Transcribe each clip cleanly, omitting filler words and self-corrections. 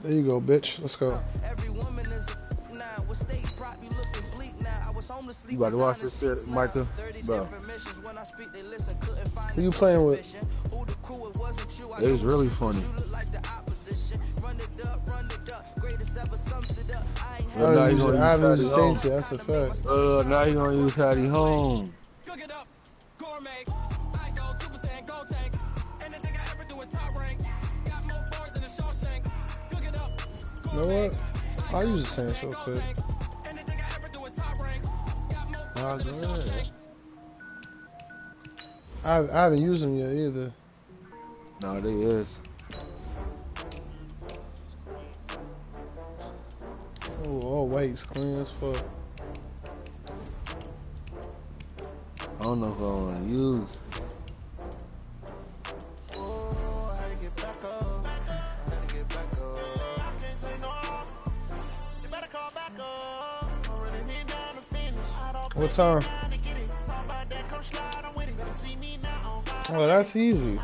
There you go, bitch. Let's go. You about to watch this shit, Micah? Bro. Who you playing with? It was really funny. I haven't used Saints yet, that's a fact. Now you gonna use Hattie Home. You know what? I'll use the Saints real quick. I haven't used them yet either. No, they is. Oh, all white's clean as fuck. I don't know if I want to use. What time? Oh, that's easy.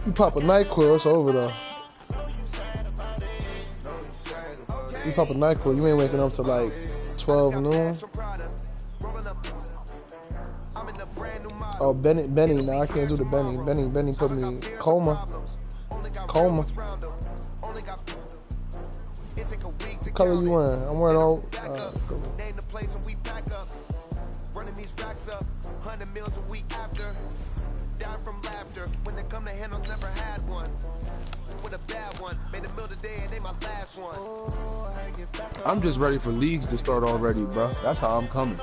You pop a NyQuil, it's over though. You pop a NyQuil, you ain't waking up till like 12 noon. Oh, Benny, no, I can't do the Benny. Benny put me in coma. What color you wearing? I'm wearing all. Running these racks up, 100 meals a week after. Down from laughter. When they come to handles, never had one. With a bad one, made a meal today and they my last one. I'm just ready for leagues to start already, bro. That's how I'm coming.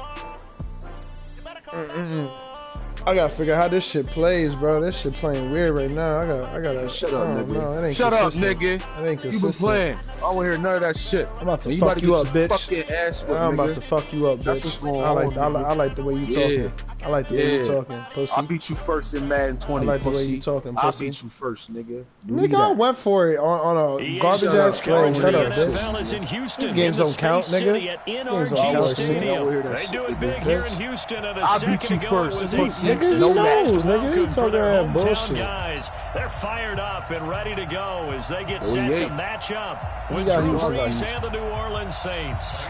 I gotta figure out how this shit plays, bro. This shit playing weird right now. I gotta. Shut up, nigga. No, Shut up, nigga. It ain't consistent. You been playing. I don't want to hear none of that shit. I'm about to fuck you up, bitch. Fucking ass with, I'm nigga. about to fuck you up, bitch. That's what's going on. I like the way you talking. I like the way you talking, pussy. I beat you first in Madden 20, I like the pussy. way you talking, pussy. I beat you first, nigga. Nigga, I went for it on a garbage ass play. Shut up, bitch. These games don't count, nigga. These games don't count, nigga. They do it big here in Houston. And a second ago, it was nigga, you knows, nigga. You talking that bullshit. Guys, they're fired up and ready to go as they get set to match up with Drew Brees and the New Orleans Saints.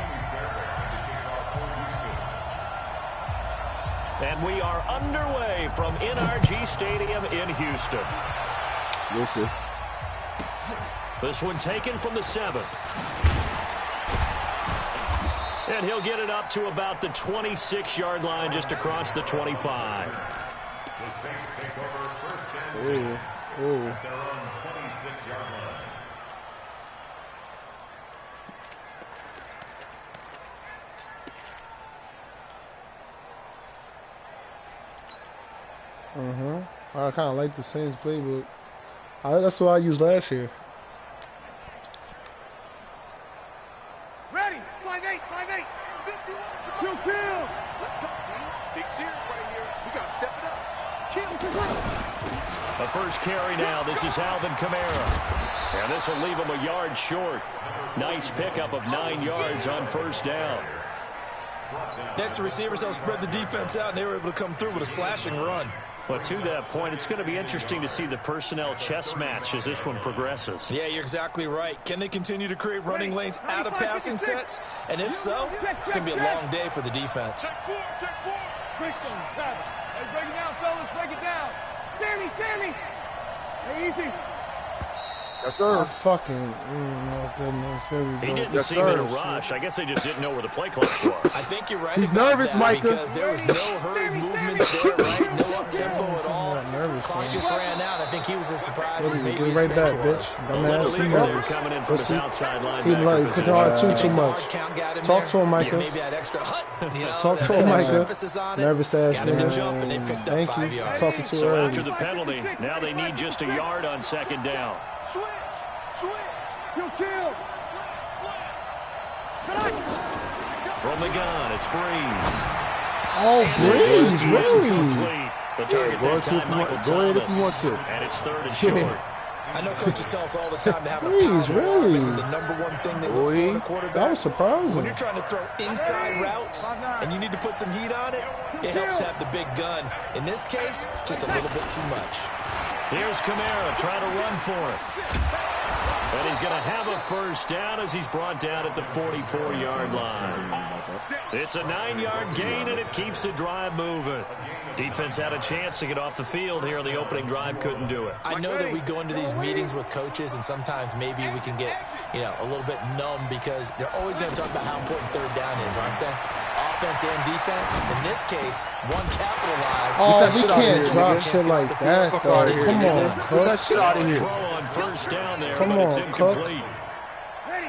And we are underway from NRG Stadium in Houston. We'll see. This one taken from the 7. And he'll get it up to about the 26-yard line, just across the 25. The Saints take over first and 10 at their own 26-yard line. I kind of like the Saints playbook. That's what I used last year. Ready, 5-8, 5-8, 51, kill. Let's go, team. Big series right here. We got to step it up. Kill. The first carry now. This is Alvin Kamara. And this will leave him a yard short. Nice pickup of 9 yards on first down. Next, the receivers helped spread the defense out, and they were able to come through with a slashing run. But to that point, it's going to be interesting to see the personnel chess match as this one progresses. Yeah, you're exactly right. Can they continue to create running lanes out of passing sets? And if so, it's going to be a long day for the defense. Check 4. Christian, Travis. Hey, break it down, fellas. Break it down. Sammy. Hey, easy. Yes, sir. Fucking, oh goodness, here we go. He didn't seem in a rush. I guess they just didn't know where the play clock was. I think you're right. He's nervous, Micah. Because there was no hurried movements there, right? No up-tempo at all. Clock just ran out. I think he was as surprised as maybe his right back, bench bitch. was. Dumbass. They're coming in from his outside linebacker. He's like, put on too much. Talk to him, Micah. Maybe that extra hut. Talk to him, Micah. Nervous ass nigga. Thank you. Talking too So early. after the penalty, now they need just a yard on second down. Switch. Kill. From the gun, it's Breeze. Oh, Breeze, really? The target that time, Michael Thomas. Go ahead if you want to. And it's 3rd and short. I know coaches tell us all the time to have a powerful arm isn't the #1 thing they look for in a quarterback. That was surprising. When you're trying to throw inside routes and you need to put some heat on it, it helps have the big gun. In this case, just a little bit too much. Here's Kamara trying to run for it. And he's going to have a first down as he's brought down at the 44-yard line. It's a 9-yard gain, and it keeps the drive moving. Defense had a chance to get off the field here on the opening drive, couldn't do it. I know that we go into these meetings with coaches, and sometimes maybe we can get, a little bit numb because they're always going to talk about how important third down is, aren't they? Offense and defense. In this case, one capitalized. Oh, we can't drop shit like that, though. Come on, Cook. That shit out of here. Throw on first down there, come on, Cook.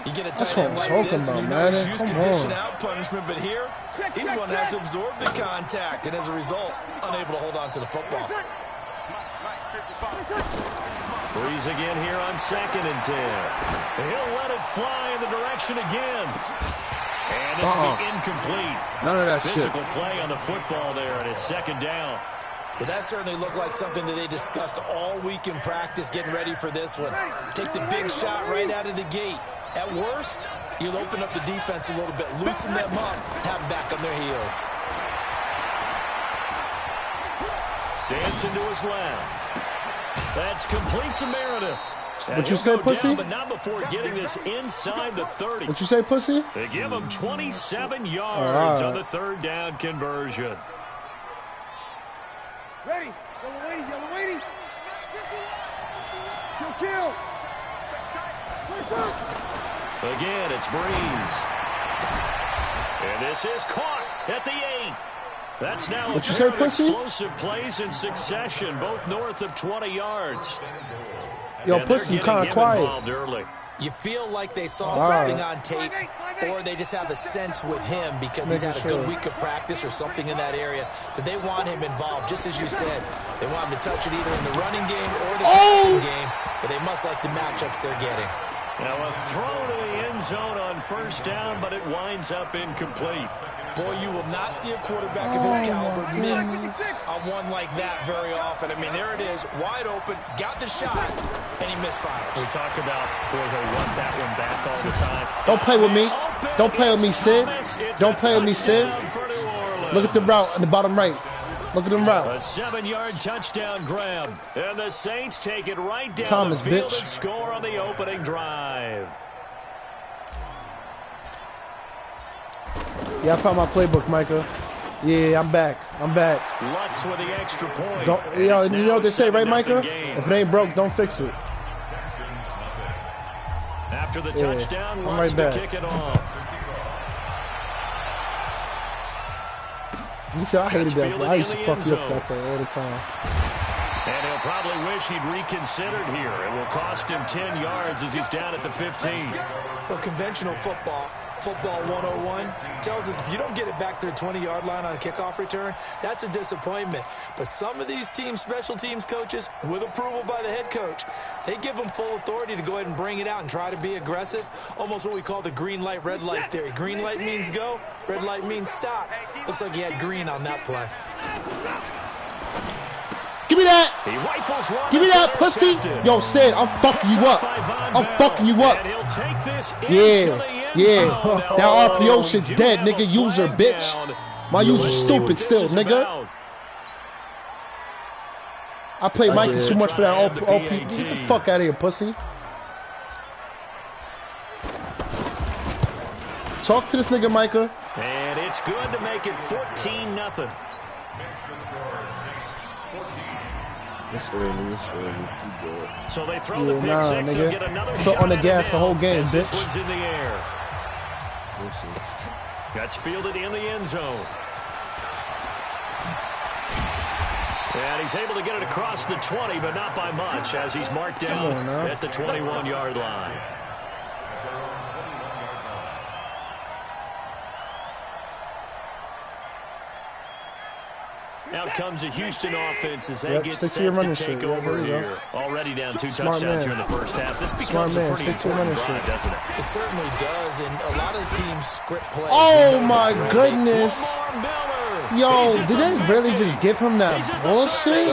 You get a That's tight what end I'm like talking this, about, and you know man. he's used to Come dishing on. out punishment, but here, he's going to have to absorb the contact, and as a result, unable to hold on to the football. Breeze again here on 2nd and 10. He'll let it fly in the direction again. And this will be incomplete. None of that Physical play on the football there, and it's 2nd down. But that certainly looked like something that they discussed all week in practice, getting ready for this one. Take the big shot right out of the gate. At worst, you'll open up the defense a little bit, loosen them up, have them back on their heels. Dancing to his left. That's complete to Meredith. What you say, pussy? Down, but not before getting this inside the 30. What you say, pussy? They give him 27 yards on the 3rd down conversion. Ready. Yellow lady. Kill. Again, it's Breeze. And this is caught at the 8. That's now what a you say, pussy? Explosive plays in succession, both north of 20 yards. Yo, pussy, you kind of quiet. Early. You feel like they saw something on tape, or they just have a sense with him because he's had a good week of practice or something in that area that they want him involved. Just as you said, they want him to touch it either in the running game or the passing game, but they must like the matchups they're getting. Now a throw to the end zone on 1st down, but it winds up incomplete. Boy, you will not see a quarterback of his caliber miss on one like that very often. I mean, there it is, wide open, got the shot, and he misfires. We talk about, boy, he'll want that one back all the time. Don't play with me. Don't play with me, Sid. Don't play with me, Sid. Look at the route on the bottom right. Look at them route. A 7-yard touchdown grab. And the Saints take it right down Thomas, the field bitch. and score on the opening drive. Yeah, I found my playbook, Micah. Yeah, I'm back. Lutz with the extra point. You know what they say, right, Micah? If it ain't broke, don't fix it. After the touchdown, I'm Lutz right to back. kick it off. You said I hated that. I used to fuck you up that play all the time. And he'll probably wish he'd reconsidered here. It will cost him 10 yards as he's down at the 15. Well, conventional football 101, tells us if you don't get it back to the 20-yard line on a kickoff return, that's a disappointment. But some of these team special teams coaches, with approval by the head coach, they give them full authority to go ahead and bring it out and try to be aggressive. Almost what we call the green light, red light theory. Green light means go, red light means stop. Looks like he had green on that play. Give me that! He rifles one. Give me that, pussy! Yo, Sid, I'm fucking you up. I'm fucking you up. And he'll take this Yeah. That RPO shit's dead, nigga. User, bitch. My user's stupid still, nigga. I play Micah too much for that RP. Get the fuck out of here, pussy. Talk to this nigga, Micah. And it's good to make it 14-0. So they throw the pick six. They'll get another shot on the gas the whole game, bitch. This one's in the air. That's fielded in the end zone. And he's able to get it across the 20, but not by much, as he's marked down at the 21-yard line. Out comes the Houston offense as they get set to take over here. Already down 2 touchdowns here in the first half. This becomes a pretty important drive, doesn't it? It certainly does, and a lot of teams script plays. Oh, my goodness. Yo, did they really just give him that bullshit?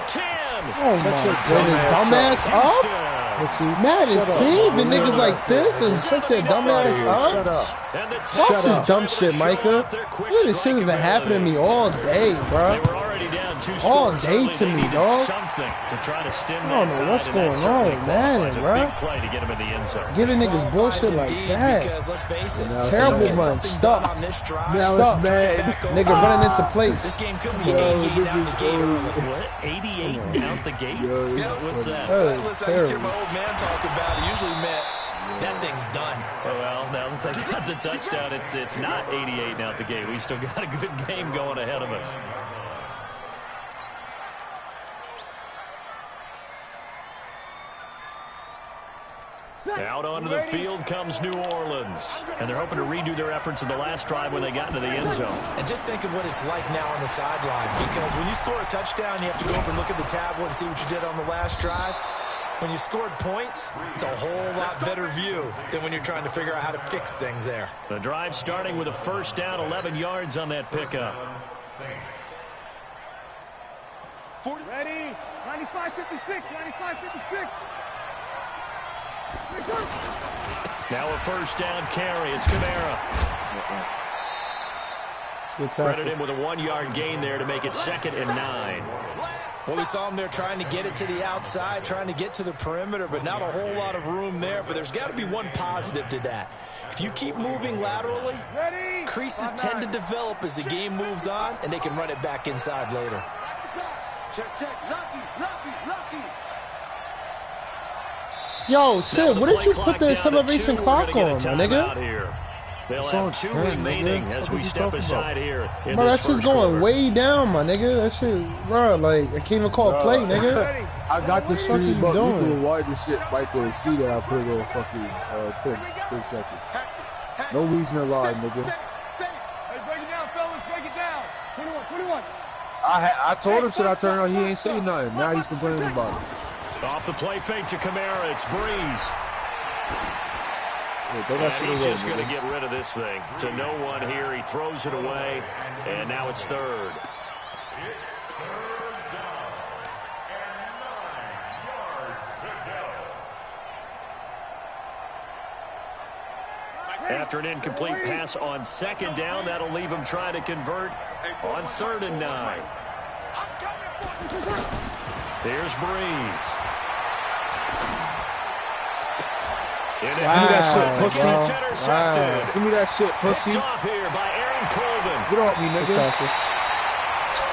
10. Oh, my goodness. Dumbass up? Man is saving niggas like this and such a dumbass up? Shut up. Watch this dumb shit, Micah. Look, this shit has been happening to me all day, bro. All day to me, dog. I don't know what's going on, man, bro. Giving niggas bullshit like that. Terrible run. Stop. Stop. Nigga running into place. This game could be 88 out the gate. What? 88 out the gate? What's that? Listen, I used to hear my old man talk about it. Usually meant that thing's done. Well, now that they got the touchdown, it's not 88 out the gate. We still got a good game going ahead of us. Out onto the field comes New Orleans. And they're hoping to redo their efforts in the last drive when they got into the end zone. And just think of what it's like now on the sideline. Because when you score a touchdown, you have to go over and look at the tablet and see what you did on the last drive. When you scored points, it's a whole lot better view than when you're trying to figure out how to fix things there. The drive starting with a first down, 11 yards on that pickup. Ready? 95-56, 95-56. Now a first down carry. It's Kamara. Credit him with a 1-yard gain there to make it 2nd and 9. Well, we saw him there trying to get it to the outside, trying to get to the perimeter, but not a whole lot of room there. But there's got to be one positive to that. If you keep moving laterally, creases tend to develop as the game moves on, and they can run it back inside later. Check. Lucky. Yo, Sid, what did you put the acceleration clock on, my nigga? They'll have 2 remaining as we step aside here. Bro, that shit's going way down, my nigga. That shit, bro, like, I can't even call a play, nigga. I got the stream, but you doing? can watch the shit right there and see that I put it on fucking 10 seconds. No reason to lie, nigga. Hey, break it down, fellas, break it down. 21. I told him, should I turn on? He ain't saying nothing. Now he's complaining about it. Off the play fake to Kamara, it's Breeze. Yeah, he's just going to get rid of this thing. To no one here, he throws it away, and now it's 3rd. After an incomplete pass on 2nd down, that'll leave him trying to convert on 3rd and 9. Here's Breeze. Give me that shit, pussy. Intercepted. Give me that shit, pussy. Picked off here by Aaron Colvin. Get off me, nigga.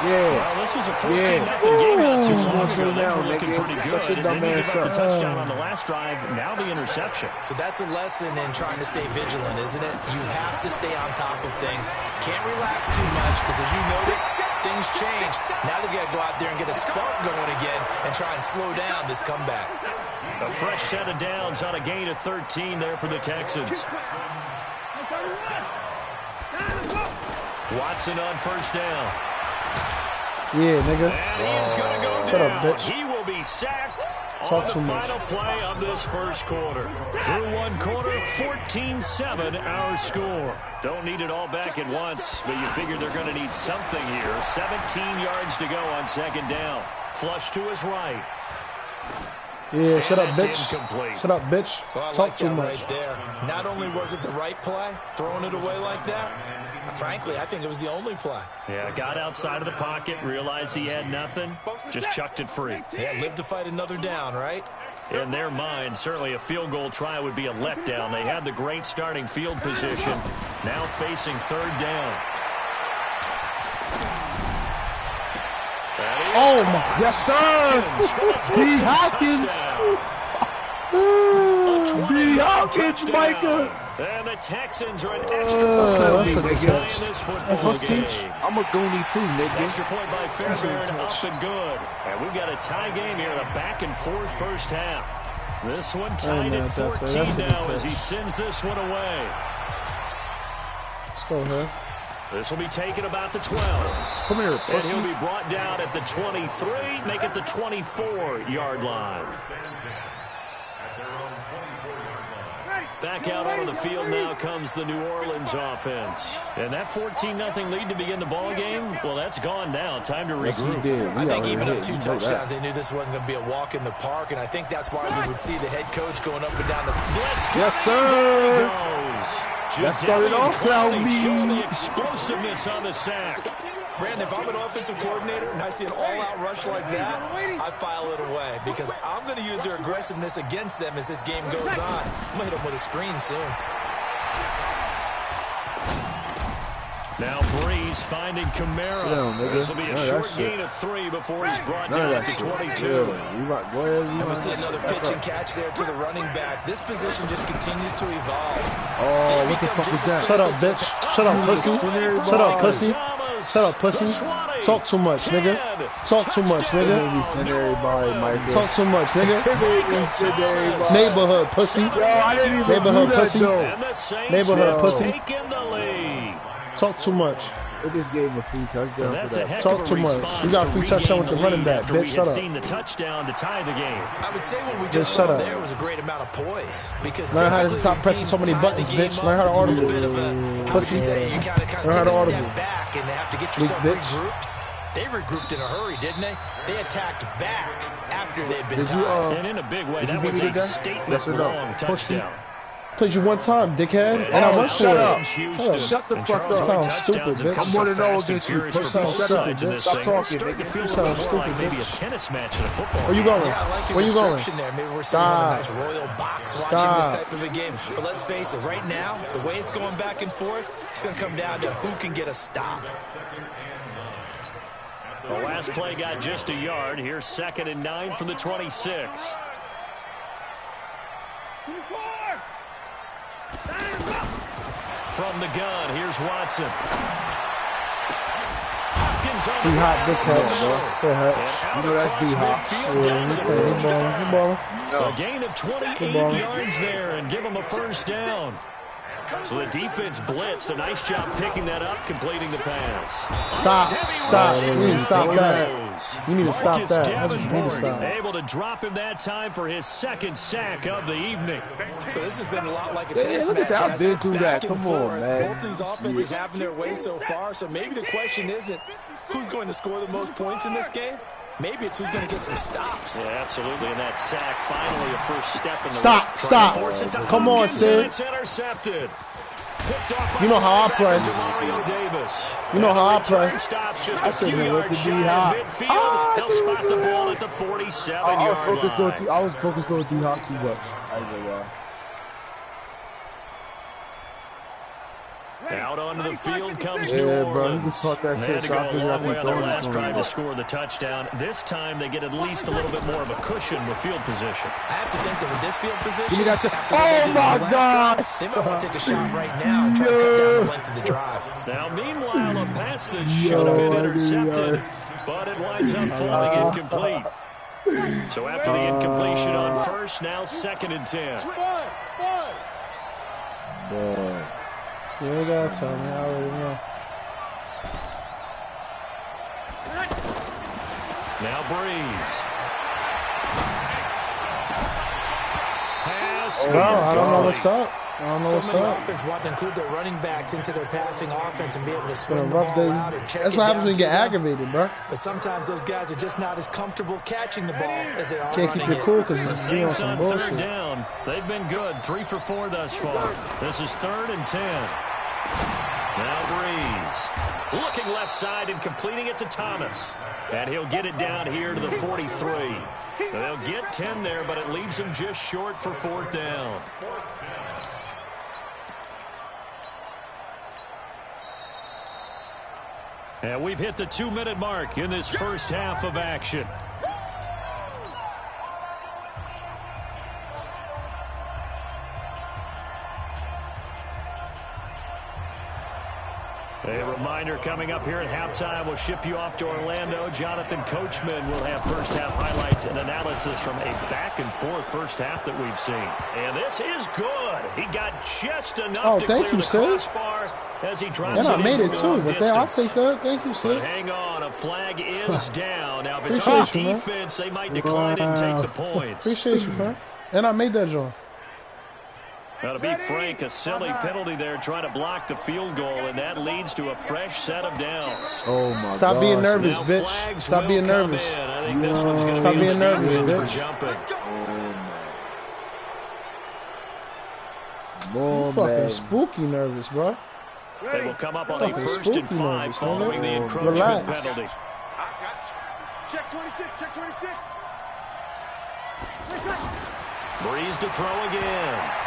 Yeah. Well, this was a 14-0 game not too long ago. Things were looking pretty good. Such a And then dumb you give ass up the up. touchdown on the last drive. Now the interception. So that's a lesson in trying to stay vigilant, isn't it? You have to stay on top of things. Can't relax too much because, as you noted, things change. Now they got to go out there and get a spark going again and try and slow down this comeback. A fresh set of downs on a gain of 13 there for the Texans. Watson on first down. Yeah, nigga. And he's going to go Shut down. up, bitch. He will be sacked Talk on too the much. final play of this first quarter. Through one quarter, 14-7 our score. Don't need it all back at once, but you figure they're going to need something here. 17 yards to go on 2nd down. Flush to his right. Yeah, shut up, That's bitch. incomplete. Shut up, bitch. Well, I Talk like too that much. right there. Not only was it the right play, throwing it away like that, frankly, I think it was the only play. Yeah, got outside of the pocket, realized he had nothing, just chucked it free. Yeah, live to fight another down, right? In their mind, certainly a field goal try would be a letdown. They had the great starting field position, now facing 3rd down. Oh, my. Yes, sir. B. Hopkins. B. Hopkins, Micah. And the Texans are an extra point tie in this football game. I'm a goonie too, nigga. Extra point by Fairbairn, up and good. And we've got a tie game here in a back-and-forth first half. This one tied at 14 now as he sends this one away. Let's go, man. This will be taken about the 12. Come here, And pussy. he'll be brought down at the 23, make it the 24-yard line. Back out onto the field now comes the New Orleans offense. And that 14-0 lead to begin the ball game, well, that's gone now. Time to regroup. I think even up 2 touchdowns, they knew this wasn't going to be a walk in the park, and I think that's why we would see the head coach going up and down the blitz. Yes, sir. That started off now, showing the explosiveness on the sack. Brandon, if I'm an offensive coordinator and I see an all-out rush like that, I file it away because I'm going to use their aggressiveness against them as this game goes on. I'm going to hit them with a screen soon. Now Breeze finding Kamara. This will be a short gain of 3 before he's brought down at the 22. And we see another pitch and catch there to the running back. This position just continues to evolve. Oh, what the fuck is that? Shut up, bitch. Shut up, pussy. Shut up, pussy. Shut up, pussy. Talk too much, nigga. Talk too much, nigga. Talk too much, nigga. Neighborhood pussy. Neighborhood pussy. Neighborhood pussy. Talk too much. They just gave him a free touchdown for that. Talk too much. You got a free touchdown with the running back, bitch. Shut up. The touchdown to tie the game. I would say what we just saw there was a great amount of poise. Because learn how to stop pressing so many buttons, bitch. Learn how to audible. Pussy. Learn how to audible. Back and have to get yourself regrouped. They regrouped in a hurry, didn't they? They attacked back after they'd been tied. And in a big way, that was a statement-long touchdown. Played you one time, dickhead, and I went for it. Shut the fuck up. Sounds stupid, bitch. I'm more than all against you. Shut up, bitch. Stop talking. You sound stupid, maybe a tennis match in a football. Where you going? Where you going? Maybe we're sitting in a nice royal box watching this type of a game. But let's face it, right now, the way it's going back and forth, it's going to come down to who can get a stop. The last play got just a yard. Here's 2nd and 9 from the 26. From the gun, here's Watson. D-Hop, good catch. Good catch. You know that's D-Hop. A gain of 28 yards there and give him a first down. So the defense blitzed. A nice job picking that up, completing the pass. Stop. You need to stop that. You need to stop that. That's what you need to stop. Able to drop him that time for his 2nd sack of the evening. So this has been a lot like a tennis match. Look at how big do that. Come on, man. Both these offenses having their way so far. So maybe the question isn't who's going to score the most points in this game. Maybe it's who's going to get some stops. Yeah, absolutely. And that sack, finally a first step in the Stop. Come on, Sid. It's intercepted. You know how I play. You know how I play. I said with the D-Hop. They'll spot the ball at the 47-yard line. I was focused on D-Hop too much. I don't know why. Out onto the field comes New Orleans. They had to go a long way on their last drive to score the touchdown. This time they get at least a little bit more of a cushion with field position. I have to think that with this field position, give me that shot. Oh my gosh! They might want to take a shot right now and try to cut down the length of the drive. Now, meanwhile, a pass that should have been intercepted, but it winds up falling incomplete. So after the incompletion on first, now 2nd and 10. Boy. You ain't gotta tell me, I already know. Now Breeze. Pass. I don't know what's up. I don't know what's many up. offense want to include their running backs into their passing offense and be able to swing the rough ball day. out or check That's it what happens down when you get to them. aggravated, bro. But sometimes those guys are just not as comfortable catching the ball as they are Can't running keep it cool because it's being on Saints some on bullshit. 3rd down. They've been good. 3 for 4 thus far. This is 3rd and 10. Now Breeze. Looking left side and completing it to Thomas. And he'll get it down here to the 43. They'll get 10 there, but it leaves him just short for 4th down. And we've hit the 2-minute mark in this first half of action. A reminder coming up here at halftime. We'll ship you off to Orlando. Jonathan Coachman will have first half highlights and analysis from a back-and-forth first half that we've seen. And this is good. He got just enough to clear the crossbar as he drops it. And I made it too, but I'll take that. Thank you, sir. But hang on, a flag is down. Now, if it's on defense, they might decline and take the points. Appreciate you, man. And I made that, John. Now, to be frank, a silly penalty there trying to block the field goal, and that leads to a fresh set of downs. Oh, my God. Stop being nervous, now bitch. Stop being nervous. I think this one's going to Stop be being nervous, for bitch. jumping. More Fucking spooky nervous, bro. They will come up on a Fucking 1st and spooky 5 nervous, following the man. encroachment Relax. penalty. I got you. Check 26, check 26. Breeze to throw again.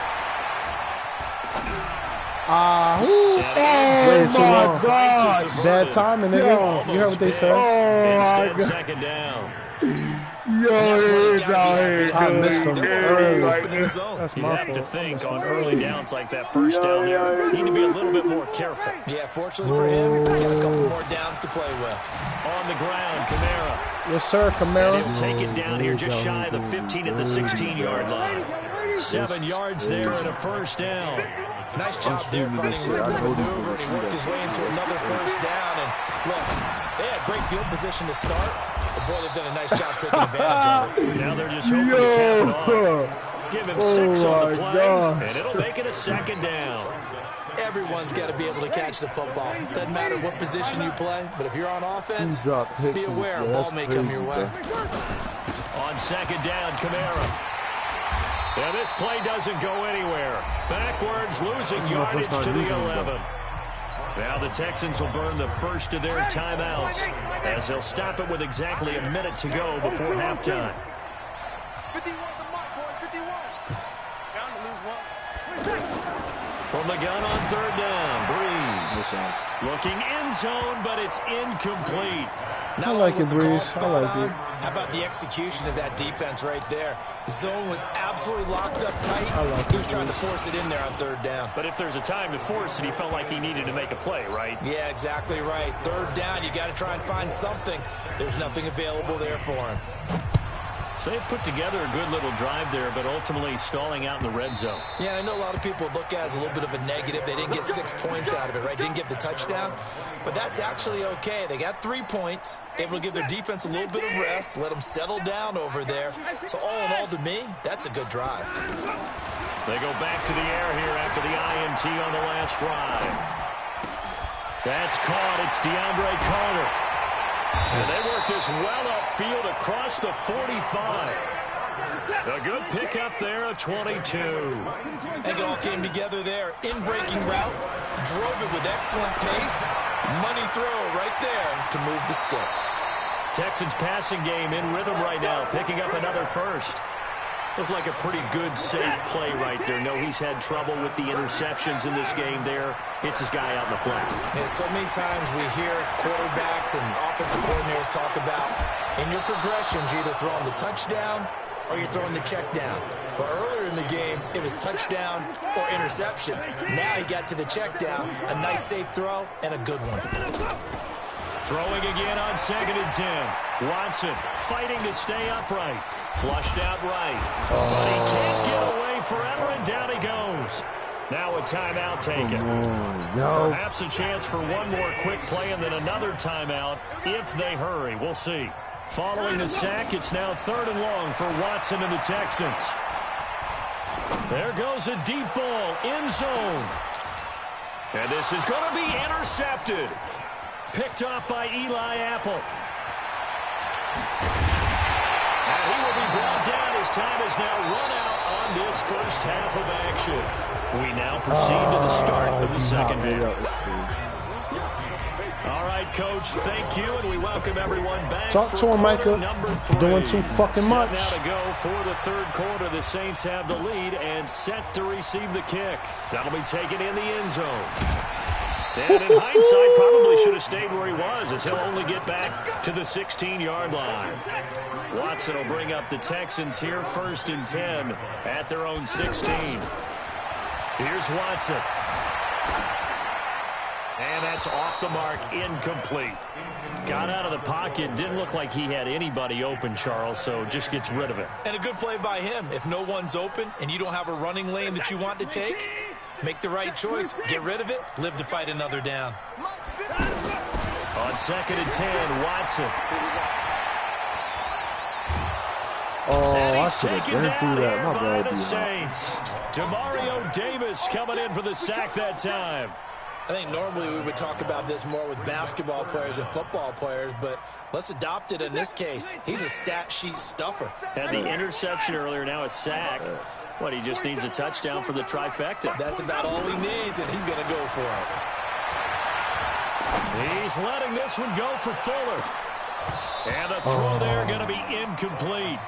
Way too long. Crisis Bad averted. timing, nigga. You heard what they said. Instead, second down. Yo, it's out here. I missed him early. That's You my have to fault. think on early downs like that first down there, you need to be a little bit more careful. Yeah, fortunately for him, he got a couple more downs to play with. On the ground, Kamara. Yes, sir, And Camaro. he'll take it down here just shy of the 15 at the 16-yard line. 7 yards there and a first down. Nice job there finding room to maneuver, and he worked his way into another first down. And look, they had great field position to start, but boy, they've done a nice job taking advantage of it. Now they're just hoping to cap it off. Give him 6 on the play, and it'll make it a second down. Everyone's got to be able to catch the football. Doesn't matter what position you play, but if you're on offense, be aware a ball may come your way. On second down, Kamara. Yeah, this play doesn't go anywhere. Backwards, losing yardage to the 11. Now the Texans will burn the first of their timeouts as they'll stop it with exactly a minute to go before halftime. 51 the mark, boys, 51. Down to lose one. From the gun on third down, Breeze. Looking end zone, but it's incomplete. I like it, Breeze. I like it. How about the execution of that defense right there? The zone was absolutely locked up tight. He was trying to force it in there on third down. But if there's a time to force it, he felt like he needed to make a play, right? Yeah, exactly right. Third down, you got to try and find something. There's nothing available there for him. So they put together a good little drive there, but ultimately stalling out in the red zone. Yeah, I know a lot of people look at it as a little bit of a negative. They didn't get 6 points out of it, right? Didn't get the touchdown. But that's actually okay. They got 3 points, able to give their defense a little bit of rest, let them settle down over there. So all in all, to me, that's a good drive. They go back to the air here after the INT on the last drive. That's caught. It's DeAndre Carter. And they work this well upfield across the 45. A good pickup there, a 22. I think it all came together there. In-breaking route, drove it with excellent pace. Money throw right there to move the sticks. Texans passing game in rhythm right now, picking up another first. Looked like a pretty good, safe play right there. No, he's had trouble with the interceptions in this game there. Hits his guy out in the flat. Yeah, so many times we hear quarterbacks and offensive coordinators talk about in your progressions, you're either throwing the touchdown or you're throwing the check down. But earlier in the game, it was touchdown or interception. Now he got to the check down, a nice safe throw, and a good one. Throwing again on 2nd and 10. Watson fighting to stay upright. Flushed out right. But he can't get away forever, and down he goes. Now a timeout taken. Perhaps a chance for one more quick play and then another timeout if they hurry. We'll see. Following the sack, it's now 3rd and long for Watson and the Texans. There goes a deep ball, end zone. And this is going to be intercepted. Picked off by Eli Apple. And he will be brought down. His time is now run out on this first half of action. We now proceed to the start of the second half. All right, Coach, thank you, and we welcome everyone back. Talk to him, Micah. Doing too fucking much. Now to go for the third quarter. The Saints have the lead and set to receive the kick. That'll be taken in the end zone. And in hindsight, probably should have stayed where he was, as he'll only get back to the 16-yard line. Watson will bring up the Texans here, 1st and 10 at their own 16. Here's Watson. And that's off the mark, incomplete. Got out of the pocket, didn't look like he had anybody open, Charles, so just gets rid of it. And a good play by him. If no one's open and you don't have a running lane that you want to take, make the right choice. Get rid of it. Live to fight another down. On 2nd and 10, Watson. Oh, I He's taken down here by the bad, Saints. Demario Davis coming in for the sack that time. I think normally we would talk about this more with basketball players and football players, but let's adopt it in this case. He's a stat sheet stuffer. Had the interception earlier, now a sack. What, he just needs a touchdown for the trifecta. That's about all he needs, and he's going to go for it. He's letting this one go for Fuller. And the throw there going to be incomplete.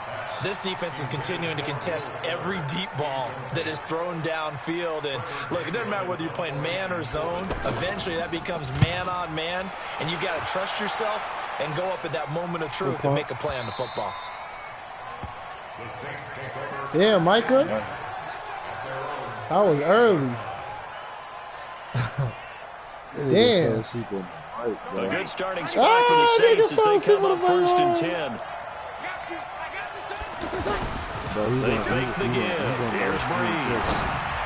This defense is continuing to contest every deep ball that is thrown downfield. And, look, it doesn't matter whether you're playing man or zone. Eventually, that becomes man-on-man, and you've got to trust yourself and go up at that moment of truth and make a play on the football. Yeah, Micah. That was early. Damn. A good starting spot for the Saints as they come up 1st and 10. They fake the give. Here's Breeze.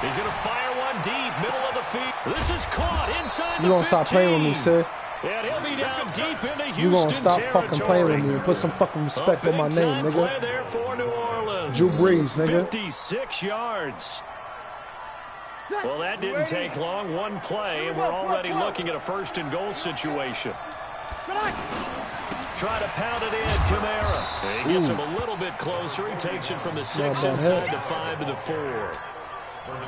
He's going to fire one deep, middle of the field. This is caught inside the 15. You gonna stop playing with me, sir? And he'll be down deep into Houston You gonna stop territory. fucking playing with me and put some fucking respect on my name, nigga. Play there for New Orleans. Drew Brees, nigga. 56 yards. Well, that didn't take long. One play, and we're already looking at a 1st and goal situation. Try to pound it in, Kamara. He gets him a little bit closer. He takes it from the 6 inside the 5 to the 4.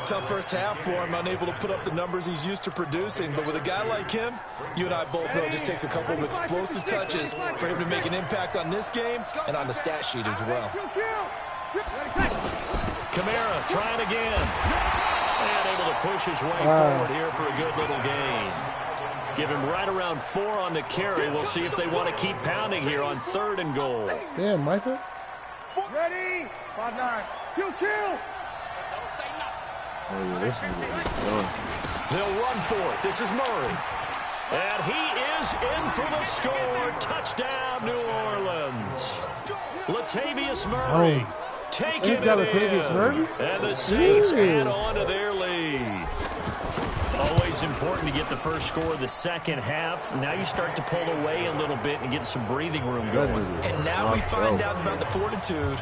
Tough first half for him, unable to put up the numbers he's used to producing. But with a guy like him, you and I both know it just takes a couple of explosive touches for him to make an impact on this game and on the stat sheet as well. Kamara trying again. And able to push his way forward here for a good little gain. Give him right around 4 on the carry. We'll see if they want to keep pounding here on 3rd and goal. Damn, Micah. Ready? 5-9. Kill. They'll run for it. This is Murray. And he is in for the score. Touchdown, New Orleans. Latavius Murray taking it in. And the Saints add on to their lead. Always important to get the first score of the second half. Now you start to pull away a little bit and get some breathing room going. And now we find out about the fortitude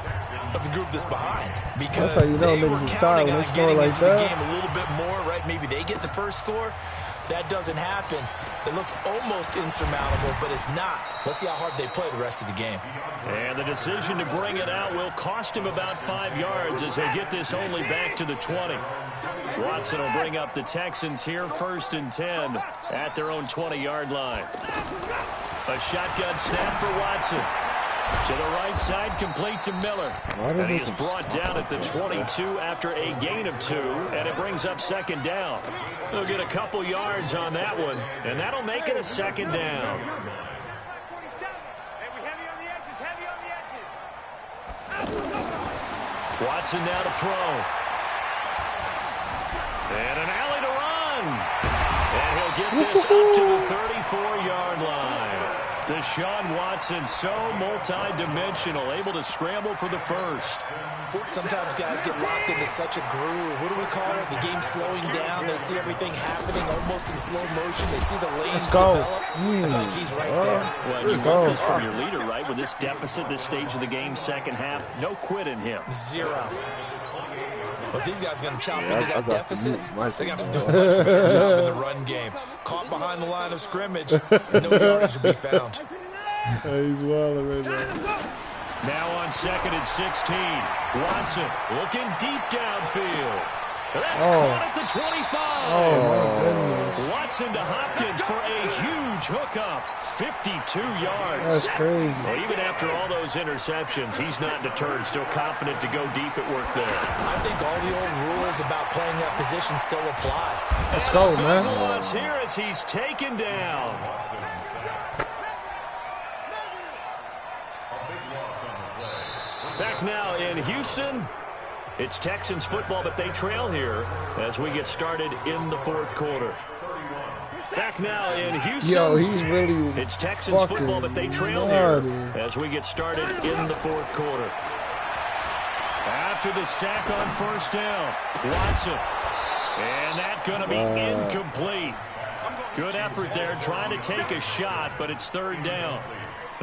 of the group that's behind. Because they were counting on getting into the game a little bit more, right? Maybe they get the first score. That doesn't happen. It looks almost insurmountable, but it's not. Let's see how hard they play the rest of the game. And the decision to bring it out will cost him about 5 yards as they get this only back to the 20. Watson will bring up the Texans here, 1st and 10 at their own 20-yard line. A shotgun snap for Watson. To the right side, complete to Miller. And he is brought down at the 22 after a gain of 2, and it brings up 2nd down. They'll get a couple yards on that one, and that'll make it a 2nd down. Watson now to throw. And an alley to run. And he'll get this up to the 34-yard line. Deshaun Watson, so multi-dimensional, able to scramble for the first. Sometimes guys get locked into such a groove. What do we call it? The game slowing down. They see everything happening almost in slow motion. They see the lanes develop. I feel like he's right there. Well, you want this from your leader, right? With this deficit, this stage of the game, second half, no quit in him. 0. But these guys are going to chop into that deficit. They're going to have to do a much better job in the run game. Caught behind the line of scrimmage, no yardage will be found. He's wilding right now. Now on 2nd and 16. Watson looking deep downfield. That's caught at the 25. Oh, my goodness. Watson to Hopkins for a huge hookup. 52 yards. That's crazy. Well, even after all those interceptions, he's not deterred. Still confident to go deep at work there. I think all the old rules about playing that position still apply. Let's go, man. Here as he's taken down. Back now in Houston. It's Texans football, but they trail here as we get started in the 4th quarter. Back now in Houston. Yo, he's really It's Texans football, but they trail here as we get started in the 4th quarter. After the sack on 1st down, Watson. And that's going to be incomplete. Good effort there trying to take a shot, but it's 3rd down.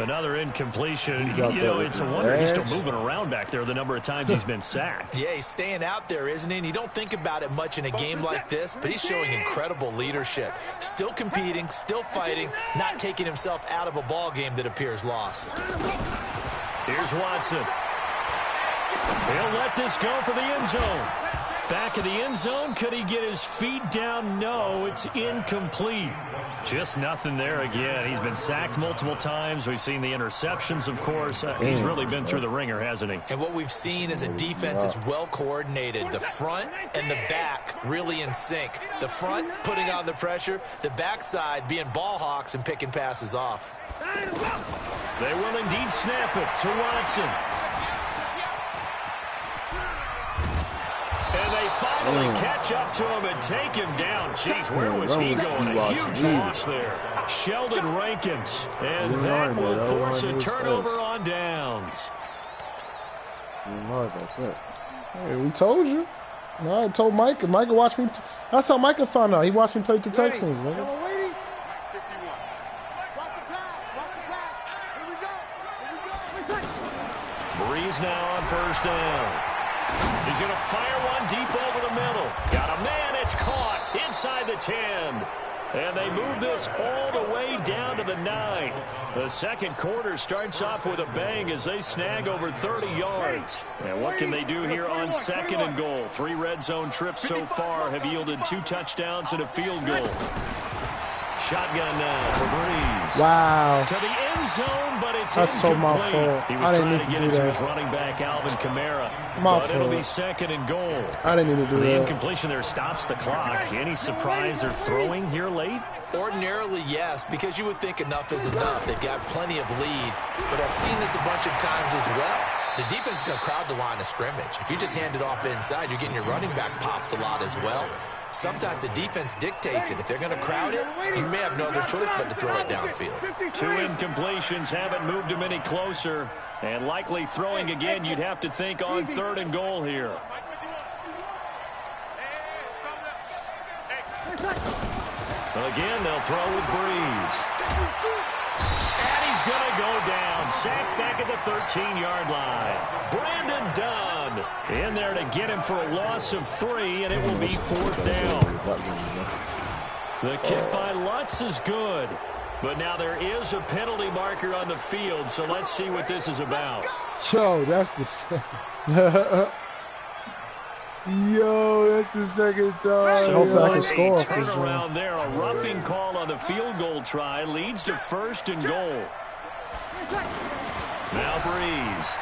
Another incompletion. You know, it's a wonder he's still moving around back there the number of times he's been sacked. Yeah, he's staying out there, isn't he? And you don't think about it much in a game like this, but he's showing incredible leadership. Still competing, still fighting, not taking himself out of a ball game that appears lost. Here's Watson. He'll let this go for the end zone. Back of the end zone. Could he get his feet down? No, it's incomplete. Just nothing there again. He's been sacked multiple times. We've seen the interceptions, of course. He's really been through the ringer, hasn't he? And what we've seen is a defense is well coordinated. The front and the back really in sync. The front putting on the pressure. The backside being ball hawks and picking passes off. They will indeed snap it to Watson. And they finally catch up to him and take him down. Jeez, where was he going? A huge loss there. Sheldon Rankins. And that will force a turnover on downs. Hey, we told you. No, I told Mike. Mike watched me. That's how Mike found out. He watched me play with the Texans. Nigga. Breeze now on first down. He's going to fire one deep over the middle. Got a man. It's caught inside the 10. And they move this all the way down to the 9. The second quarter starts off with a bang as they snag over 30 yards. And what can they do here on second and goal? 3 red zone trips so far have yielded 2 touchdowns and a field goal. Shotgun now for Breeze. Wow. To the end zone, but it's That's so my fault. He was trying to get it to his running back, Alvin Kamara. But it'll be second and goal. I didn't need to do that. The incompletion there stops the clock. Any surprise they're throwing here late? Ordinarily, yes, because you would think enough is enough. They've got plenty of lead, but I've seen this a bunch of times as well. The defense is going to crowd the line of scrimmage. If you just hand it off inside, you're getting your running back popped a lot as well. Sometimes the defense dictates it. If they're going to crowd it, you may have no other choice but to throw it downfield. 2 incompletions haven't moved him any closer. And likely throwing again, you'd have to think on third and goal here. Again, they'll throw with Breeze. And he's going to go down. Sacked back at the 13-yard line. Brandon Dunn in there to get him for a loss of 3, and it will be 4th down. The kick by Lutz is good. But now there is a penalty marker on the field, so let's see what this is about. Yo, that's the second. Yo, that's the second time. So a turnaround there. A roughing call on the field goal try leads to 1st and goal. Now Breeze.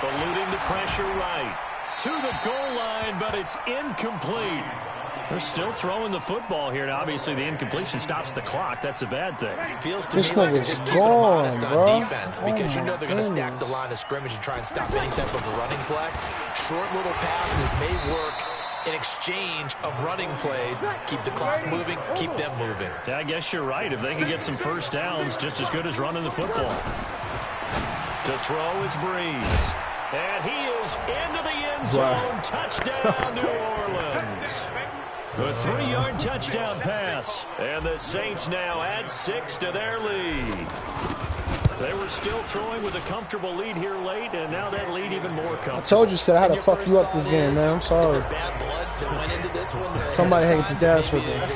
Eluding the pressure right. To the goal line, but it's incomplete. They're still throwing the football here. Now, obviously, the incompletion stops the clock. That's a bad thing. Feels to me like they're just keeping them honest on defense because you know they're going to stack the line of scrimmage and try and stop any type of a running play. Short little passes may work in exchange of running plays. Keep the clock moving, keep them moving. Yeah, I guess you're right. If they can get some first downs, just as good as running the football. To throw is Breeze. And he is into the end zone. Touchdown, New Orleans. A 3-yard touchdown pass. And the Saints now add 6 to their lead. They were still throwing with a comfortable lead here late, and now that lead even more comfortable. I told you, said I had to fuck you up this game, man. I'm sorry. Bad blood that went into this one. Somebody hate the gas with them.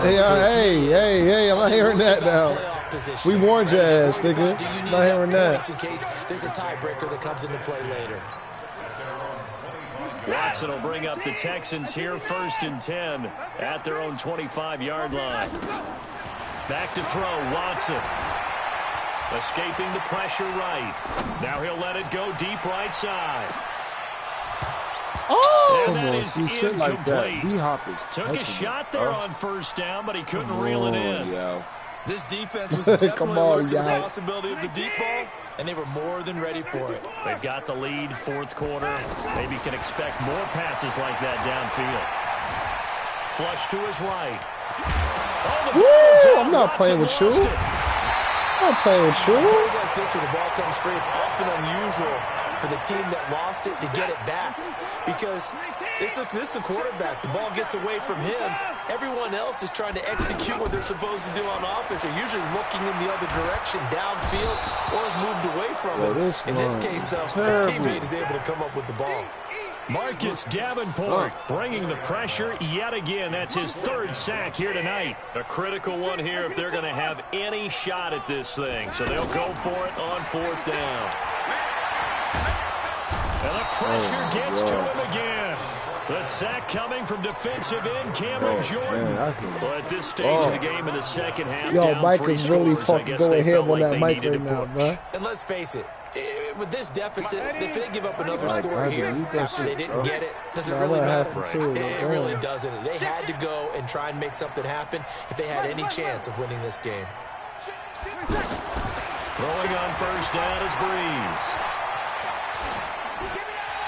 Hey, I'm not hearing that now. We warned your ass, nigga. Not hearing that. In case there's a tiebreaker that comes into play later. Watson will bring up the Texans here, 1st and 10 at their own 25-yard line. Back to throw, Watson. Escaping the pressure right. Now he'll let it go deep right side. Oh! And that is incomplete. Like that. Took a shot there on 1st down, but he couldn't reel it in. Yeah. This defense was definitely alert to the yeah. possibility of the deep ball, and they were more than ready for it. They've got the lead, 4th quarter. Maybe can expect more passes like that downfield. Flush to his right. Oh, Woo! I'm not playing with you. I'm not playing with you. Plays like this where the ball comes free, it's often unusual for the team that lost it to get it back. Because this is the quarterback. The ball gets away from him, Everyone else is trying to execute what they're supposed to do on offense. They're usually looking in the other direction, downfield, or have moved away from it. In this case, though, the teammate is able to come up with the ball. Marcus Davenport bringing the pressure yet again. That's his third sack here tonight. A critical one here if they're going to have any shot at this thing. So they'll go for it on fourth down. And the pressure gets to him again. The sack coming from defensive end Cameron Jordan. Well, at this stage of the game in the second half, yo, Mike is really fucking going ahead on that mic right now, bro. And let's face it, with this deficit, if they give up another score here after they didn't get it, does it really matter? It really doesn't. They had to go and try and make something happen if they had any chance of winning this game. Throwing on first down is Breeze.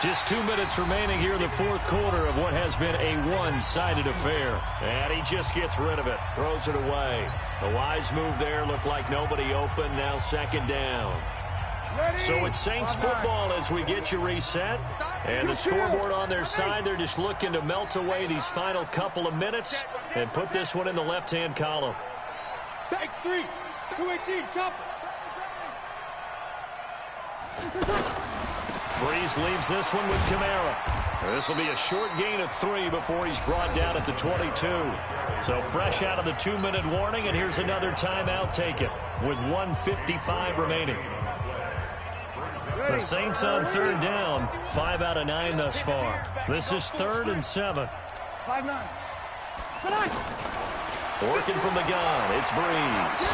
Just 2 minutes remaining here in the fourth quarter of what has been a one-sided affair. And he just gets rid of it, throws it away. A wise move there, looked like nobody open, now second down. So it's Saints football as we get you reset. And the scoreboard on their side, they're just looking to melt away these final couple of minutes and put this one in the left-hand column. Back 3, 218, chopper. Breeze leaves this one with Kamara. This will be a short gain of 3 before he's brought down at the 22. So fresh out of the 2-minute warning, and here's another timeout taken with 1:55 remaining. The Saints on third down, 5 out of 9 thus far. This is 3rd and 7. 5-9. Working from the gun, it's Breeze.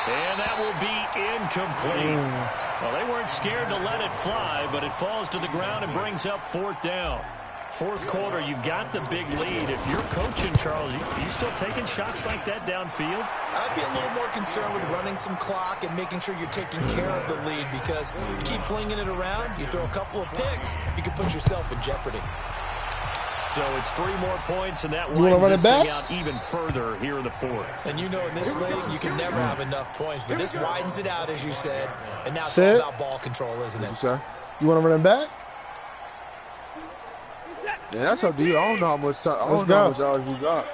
And that will be incomplete. Well, they weren't scared to let it fly, but it falls to the ground and brings up fourth down. Fourth quarter, you've got the big lead. If you're coaching, Charles, you still taking shots like that downfield? I'd be a little more concerned with running some clock and making sure you're taking care of the lead, because you keep flinging it around, you throw a couple of picks, you can put yourself in jeopardy. So it's 3 more points, and that winds this thing out even further here in the fourth. And you know in this league, you can never have enough points, but this widens it out, as you said, and now it's all about ball control, isn't it? You want to run it back? Yeah, that's up to you. I don't know how much time, hours you got.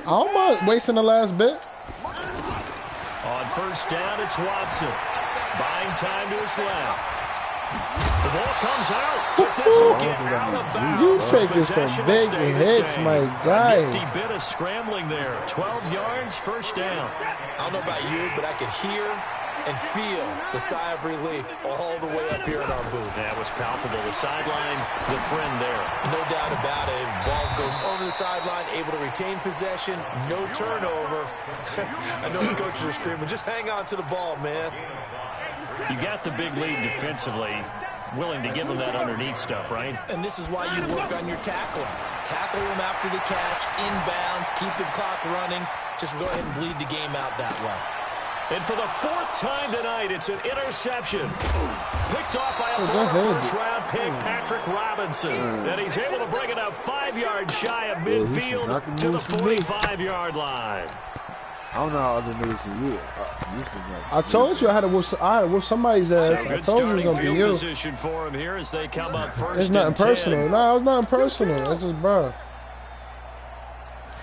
I don't mind wasting the last bit. On first down, it's Watson. Buying time to his left. The ball comes out, but this will get out of bounds. You taking some big hits, my guy. A nifty bit of scrambling there. 12 yards, first down. I don't know about you, but I could hear and feel the sigh of relief all the way up here in our booth. That was palpable. The sideline, the friend there. No doubt about it. Ball goes over the sideline, able to retain possession, no turnover. I know his coaches are screaming, just hang on to the ball, man. You got the big lead defensively, willing to give them that underneath stuff, right? And this is why you work on your tackling. Tackle them after the catch, inbounds, keep the clock running. Just go ahead and bleed the game out that way. And for the 4th time tonight, it's an interception. Picked off by a former first-round pick, Patrick Robinson. And he's able to bring it up 5 yards shy of midfield to the 45-yard line. I don't know how other niggas can do it. I told you I had to whip somebody's ass. So I told you it was gonna be you. Position for him here as they come up first. It's nothing personal. No, it's nothing personal. It's just, bro.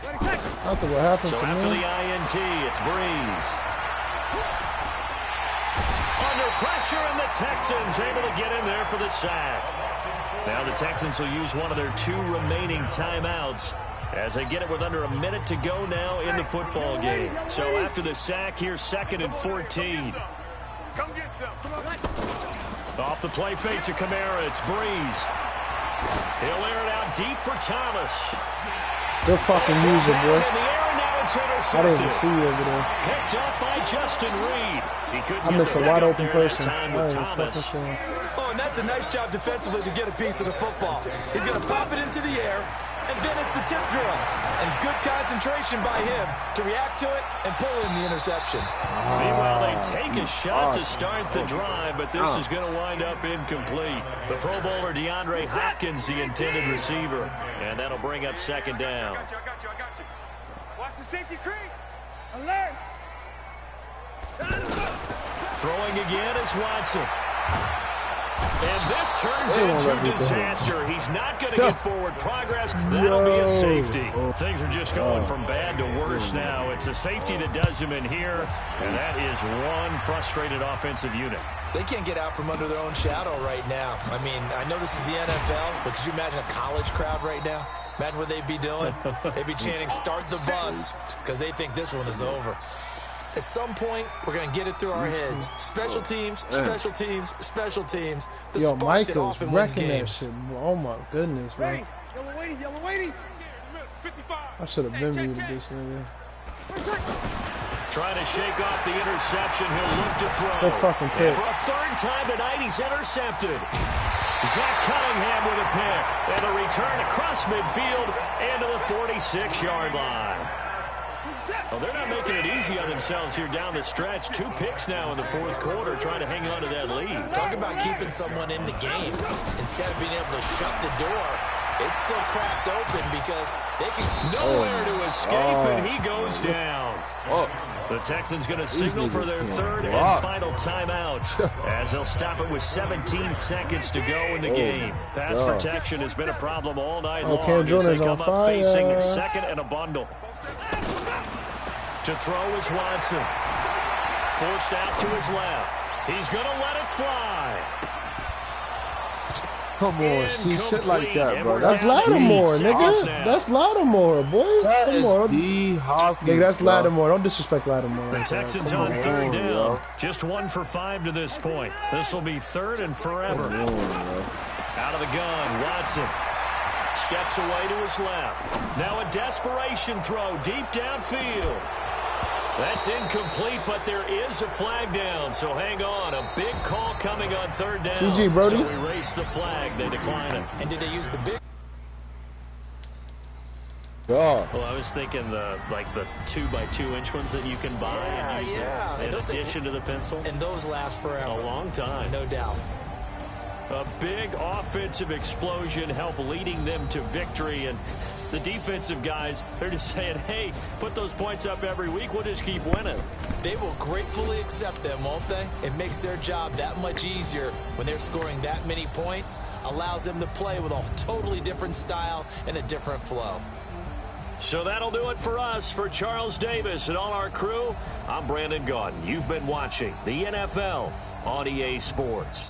After what happened so to after me. the INT, it's Breeze. Under pressure, and the Texans able to get in there for the sack. Now the Texans will use one of their 2 remaining timeouts as they get it with under a minute to go now in the football game. So after the sack, here's 2nd and 14. Come get some. Off the play fake to Kamara, it's Breeze. He'll air it out deep for Thomas. Good fucking music, boy. In the air, and now it's intercepted. I didn't even see you over there. Picked up by Justin Reed. He couldn't I missed a wide open person. Oh, and that's a nice job defensively to get a piece of the football. He's going to pop it into the air, and then it's the tip drill. And good concentration by him to react to it and pull in the interception. Meanwhile, they take a shot to start the drive, but this is going to wind up incomplete. The Pro Bowler DeAndre Hopkins, the intended receiver. And that'll bring up 2nd down. I got you. Watch the safety creep. Alert. Throwing again is Watson. And this turns into disaster. He's not going to get forward progress. That'll be a safety. Things are just going from bad to worse now. It's a safety that does him in here, and that is one frustrated offensive unit. They can't get out from under their own shadow right now. I mean, I know this is the NFL, but could you imagine a college crowd right now? Imagine what they'd be doing. They'd be chanting, "Start the bus," because they think this one is over. At some point, we're going to get it through our heads. Special teams, special teams, special teams. The Yo, spark that Michael's often wins wrecking that games. shit. Oh my goodness, man. Yellow waiting, yellow waiting. I should have been muted this nigga. Trying to shake off the interception. He'll look to throw. Good fucking pick. And for a third time tonight, he's intercepted. Zach Cunningham with a pick. And a return across midfield and to the 46-yard line. Well, they're not making it easy on themselves here down the stretch. 2 picks now in the fourth quarter, trying to hang on to that lead. Talk about keeping someone in the game. Instead of being able to shut the door, it's still cracked open because they can... Nowhere to escape, and he goes down. The Texans going to signal for their third and final timeout as they'll stop it with 17 seconds to go in the game. Pass protection has been a problem all night long as they come up facing second and a bundle. To throw is Watson. Forced out to his left. He's going to let it fly. Come on, see shit like that, bro. That's Lattimore, nigga. That's Lattimore, boy. Come on. Nigga, that's Lattimore. Don't disrespect Lattimore. The Texans on third down. Just 1 for 5 to this point. This will be third and forever. Out of the gun, Watson. Steps away to his left. Now a desperation throw deep downfield. That's incomplete, but there is a flag down, so hang on. A big call coming on third down. GG, Brody. So we race the flag. They decline it. And did they use the big... God. Well, I was thinking the 2x2-inch ones that you can buy and use in addition to the pencil. And those last forever. A long time. No doubt. A big offensive explosion helped leading them to victory, and the defensive guys, they're just saying, hey, put those points up every week, we'll just keep winning. They will gratefully accept them, won't they? It makes their job that much easier when they're scoring that many points, allows them to play with a totally different style and a different flow. So that'll do it for us. For Charles Davis and all our crew, I'm Brandon Gaudin. You've been watching the NFL on EA Sports.